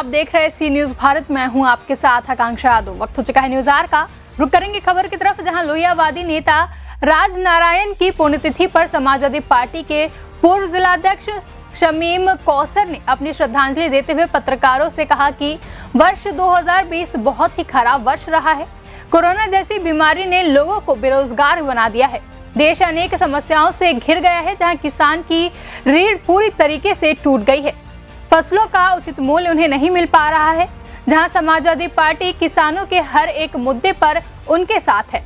आप देख रहे हैं सी न्यूज भारत। मैं हूं आपके साथ आकांक्षा यादव। वक्त हो चुका है न्यूज आर का। रुक करेंगे खबर की तरफ, जहां लोहियावादी नेता राजनारायण की पुण्यतिथि पर समाजवादी पार्टी के पूर्व जिलाध्यक्ष शमीम कौसर ने अपनी श्रद्धांजलि देते हुए पत्रकारों से कहा कि वर्ष 2020 बहुत ही खराब वर्ष रहा है। कोरोना जैसी बीमारी ने लोगों को बेरोजगार बना दिया है। देश अनेक समस्याओं से घिर गया है, जहां किसान की रीढ़ पूरी तरीके से टूट गई है। फसलों का उचित मूल्य उन्हें नहीं मिल पा रहा है, जहां समाजवादी पार्टी किसानों के हर एक मुद्दे पर उनके साथ है।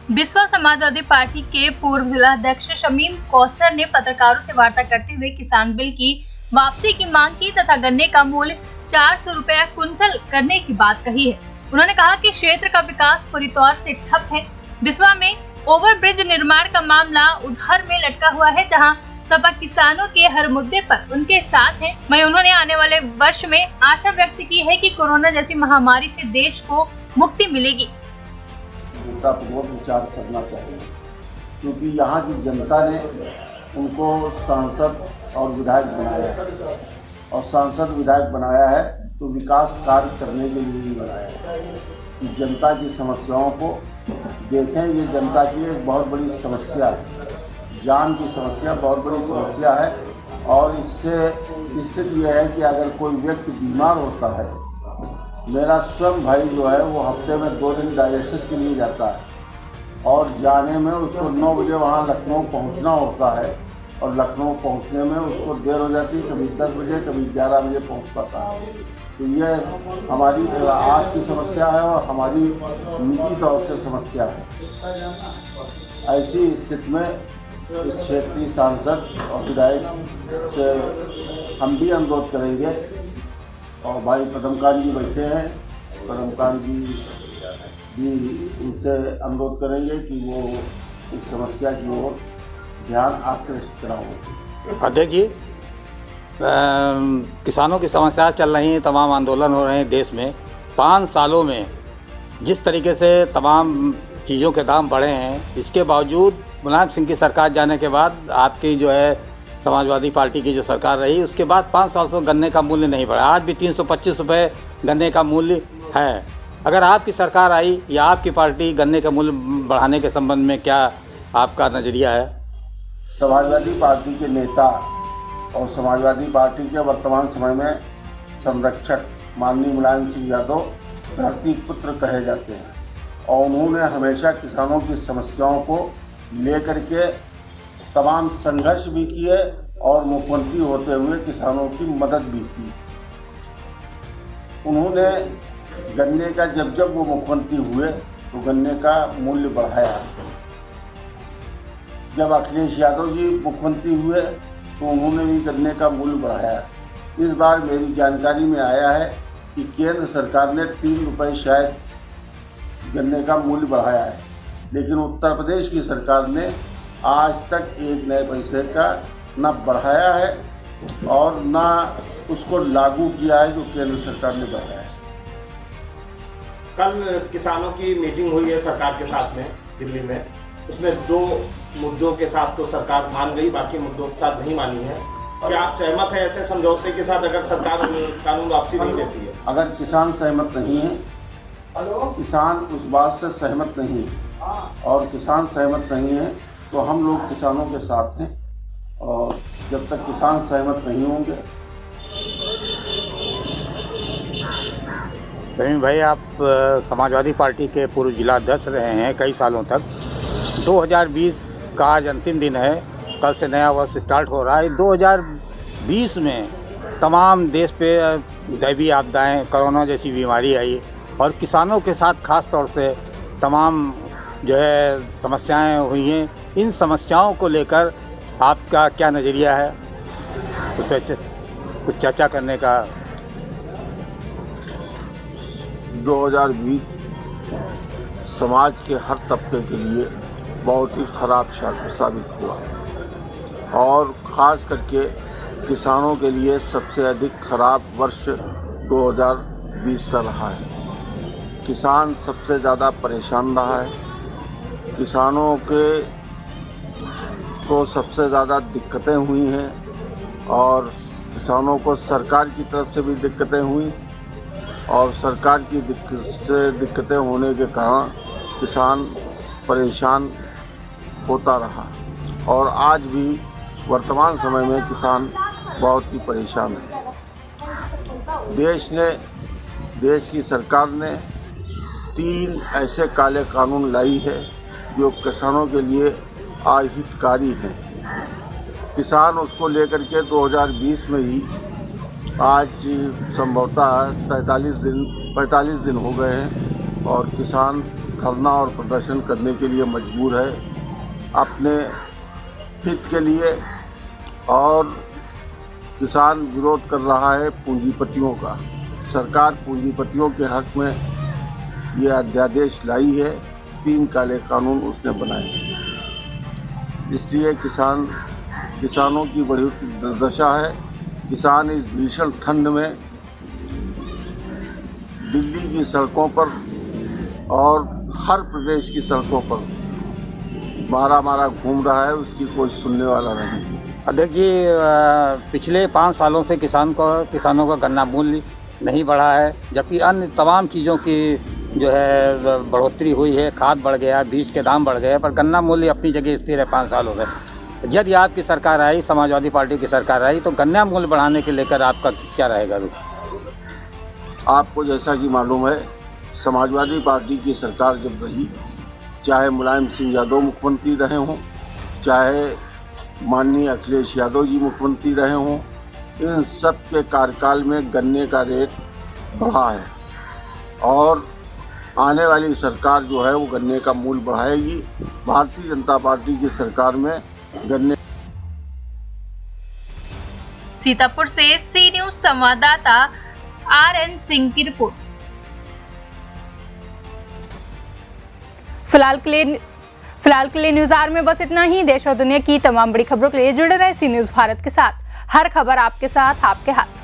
बिस्वा समाजवादी पार्टी के पूर्व जिलाध्यक्ष शमीम कौसर ने पत्रकारों से वार्ता करते हुए किसान बिल की वापसी की मांग की तथा गन्ने का मूल्य 400 रुपया क्विंटल करने की बात कही है। उन्होंने कहा कि क्षेत्र का विकास पूरी तौर से ठप है। बिस्वा में ओवरब्रिज निर्माण का मामला उधार में लटका हुआ है, जहां सपा किसानों के हर मुद्दे पर उनके साथ है। वहीं उन्होंने आने वाले वर्ष में आशा व्यक्त की है कि कोरोना जैसी महामारी से देश को मुक्ति मिलेगी। उनका बहुत विचार करना चाहिए, क्योंकि यहाँ की जनता ने उनको सांसद और विधायक बनाया है, और सांसद विधायक बनाया है तो विकास कार्य करने के लिए ही बनाया है। जनता की समस्याओं को देखें, ये जनता की एक बहुत बड़ी समस्या है, जान की समस्या बहुत बड़ी समस्या है। और इससे ये है कि अगर कोई व्यक्ति बीमार होता है, मेरा स्वयं भाई जो है वो हफ्ते में 2 दिन डायलिसिस के लिए जाता है, और जाने में उसको 9 बजे वहाँ लखनऊ पहुँचना होता है, और लखनऊ पहुँचने में उसको देर हो जाती है, कभी 10 बजे कभी 11 बजे पहुँच पाता है। तो ये हमारी आज की समस्या है और हमारी निजी तौर से समस्या है। ऐसी स्थिति में इस क्षेत्रीय सांसद और विधायक से हम भी अनुरोध करेंगे, और भाई पदमकांत जी बैठे हैं, पदमकांत जी भी उनसे अनुरोध करेंगे कि वो इस समस्या की ओर ध्यान आकृष्ट कराओ। अध्यक्ष जी, किसानों की समस्या चल रही हैं, तमाम आंदोलन हो रहे हैं देश में। 5 सालों में जिस तरीके से तमाम चीज़ों के दाम बढ़े हैं, इसके बावजूद मुलायम सिंह की सरकार जाने के बाद आपकी जो है समाजवादी पार्टी की जो सरकार रही, उसके बाद 5 साल से गन्ने का मूल्य नहीं बढ़ा। आज भी 325 रुपये गन्ने का मूल्य है। अगर आपकी सरकार आई या आपकी पार्टी गन्ने का मूल्य बढ़ाने के संबंध में क्या आपका नज़रिया है? समाजवादी पार्टी के नेता और समाजवादी पार्टी के वर्तमान समय में संरक्षक माननीय मुलायम सिंह यादव धरती पुत्र कहे जाते हैं, और उन्होंने हमेशा किसानों की समस्याओं को लेकर के तमाम संघर्ष भी किए और मुख्यमंत्री होते हुए किसानों की मदद भी की। उन्होंने गन्ने का जब वो मुख्यमंत्री हुए तो गन्ने का मूल्य बढ़ाया। जब अखिलेश यादव जी मुख्यमंत्री हुए तो उन्होंने भी गन्ने का मूल्य बढ़ाया। इस बार मेरी जानकारी में आया है कि केंद्र सरकार ने 3 रुपये शायद गन्ने का मूल्य बढ़ाया है, लेकिन उत्तर प्रदेश की सरकार ने आज तक 1 नए पैसे का न बढ़ाया है और न उसको लागू किया है जो केंद्र सरकार ने बढ़ाया है। कल किसानों की मीटिंग हुई है सरकार के साथ में दिल्ली में, उसमें 2 मुद्दों के साथ तो सरकार मान गई, बाकी मुद्दों के साथ नहीं मानी है। क्या आप सहमत हैं ऐसे समझौते के साथ अगर सरकार कानून वापसी नहीं लेती है? अगर किसान सहमत नहीं है, किसान उस बात से सहमत नहीं है, और किसान सहमत नहीं है तो हम लोग किसानों के साथ हैं, और जब तक किसान सहमत नहीं होंगे। शमीम भाई, आप समाजवादी पार्टी के पूर्व जिलाध्यक्ष रहे हैं कई सालों तक। 2020 का आज अंतिम दिन है, कल से नया वर्ष स्टार्ट हो रहा है। 2020 में तमाम देश पे दैवीय आपदाएँ, कोरोना जैसी बीमारी आई, और किसानों के साथ खास तौर से तमाम जो है समस्याएं हुई हैं। इन समस्याओं को लेकर आपका क्या नज़रिया है? कुछ चर्चा करने का। 2020 समाज के हर तबके के लिए बहुत ही ख़राब साबित हुआ, और ख़ास करके किसानों के लिए सबसे अधिक ख़राब वर्ष 2020 का रहा है। किसान सबसे ज़्यादा परेशान रहा है। किसानों को सबसे ज़्यादा दिक्कतें हुई हैं, और किसानों को सरकार की तरफ से भी दिक्कतें हुई और सरकार की दिक्कतें होने के कारण किसान परेशान होता रहा और आज भी वर्तमान समय में किसान बहुत ही परेशान है। देश की सरकार ने 3 ऐसे काले कानून लाई है जो किसानों के लिए अहितकारी हैं। किसान उसको लेकर के 2020 में ही आज संभवतः 45 दिन हो गए हैं और किसान धरना और प्रदर्शन करने के लिए मजबूर है अपने हित के लिए। और किसान विरोध कर रहा है पूंजीपतियों का। सरकार पूंजीपतियों के हक में ये अध्यादेश लाई है, 3 काले कानून उसने बनाए, इसलिए किसानों की बड़ी दुर्दशा है। किसान इस भीषण ठंड में दिल्ली की सड़कों पर और हर प्रदेश की सड़कों पर मारा घूम रहा है, उसकी कोई सुनने वाला नहीं। देखिए, पिछले 5 सालों से किसानों का गन्ना मूल्य नहीं बढ़ा है, जबकि अन्य तमाम चीज़ों की जो है बढ़ोतरी हुई है। खाद बढ़ गया, बीज के दाम बढ़ गए, पर गन्ना मूल्य अपनी जगह स्थिर है 5 सालों में। यदि आपकी सरकार आई, समाजवादी पार्टी की सरकार आई, तो गन्ना मूल्य बढ़ाने के लेकर आपका क्या रहेगा रुख? आपको जैसा कि मालूम है, समाजवादी पार्टी की सरकार जब रही, चाहे मुलायम सिंह यादव मुख्यमंत्री रहे हों, चाहे माननीय अखिलेश यादव जी मुख्यमंत्री रहे हों, इन सब के कार्यकाल में गन्ने का रेट बढ़ा है और आने वाली सरकार जो है वो गन्ने का मूल्य बढ़ाएगी। भारतीय जनता पार्टी की सरकार में गन्ने। सीतापुर से सी न्यूज संवाददाता RN सिंह की रिपोर्ट। फिलहाल के लिए न्यूज़ आर में बस इतना ही। देश और दुनिया की तमाम बड़ी खबरों के लिए जुड़े रहे सी न्यूज़ भारत के साथ। हर खबर आपके साथ, आपके हाथ।